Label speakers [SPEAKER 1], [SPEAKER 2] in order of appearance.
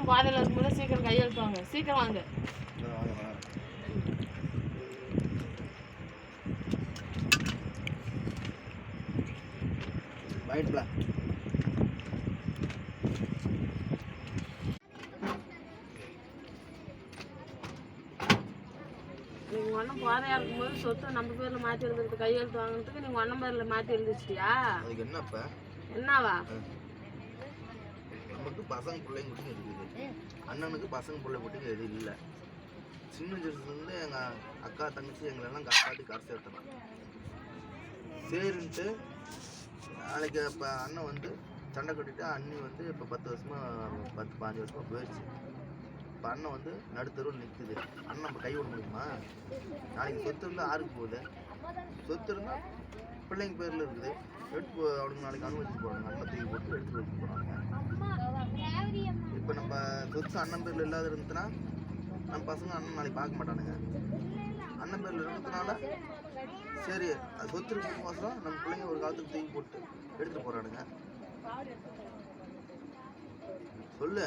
[SPEAKER 1] எல்லாம் பாதையில் இருக்கும்போது சீக்கிரம் கையெழுத்து வாங்க. சீக்கிரம் வாங்க. நீங்கள் ஒன்றும் போதையாக இருக்கும்போது சொத்து நம்ம பேரில் மாற்றி எழுதுறது கையெழுத்து வாங்கினதுக்கு நீங்கள் ஒன்றும் பேரில் மாற்றி எழுதிச்சிட்டியா?
[SPEAKER 2] அதுக்கு என்னப்பா?
[SPEAKER 1] என்னவா?
[SPEAKER 2] நமக்கு பசங்க பிள்ளைங்க மட்டும் இருக்குது, அண்ணனுக்கு பசங்க பிள்ளை மட்டும் எதுவும் இல்லை. சின்ன வயசுலேருந்து எங்கள் அக்கா தங்கச்சி எங்களெல்லாம் காப்பாற்றி காசு சேர்த்தலாம். சரின்ட்டு நாளைக்கு இப்போ அண்ணன் வந்து சண்டை கட்டிட்டு அண்ணி வந்து இப்போ 10 வருஷமாக 10-15 வருஷமாக போயிடுச்சு. இப்போ அண்ணன் வந்து நடுத்தருவில் நிற்குது. அண்ணன் நம்ம கை விட முடியுமா? நாளைக்கு சொத்து இருந்தால் ஆறுக்கு போகுது. சொத்து இருந்தால் பிள்ளைங்க பேரில் இருக்குது. எடுத்து அவனுக்கு நாளைக்கு அனுமதிச்சு போகிறாங்க. அண்ணன் தூக்கி போட்டு எடுத்துகிட்டு வச்சு போகிறாங்க. இப்போ நம்ம சொத்து அண்ணன் பேரில் இல்லாத இருந்துச்சுன்னா நம்ம பசங்க அண்ணன் நாளைக்கு பார்க்க மாட்டானுங்க. அண்ணன் பேரில் இருந்ததுனால சரி அது சொத்து இருக்கிறதுக்கோசரம் நம்ம பிள்ளைங்க ஒரு காலத்துக்கு தூக்கி போட்டு எடுத்துகிட்டு போகிறானுங்க. சொல்லு.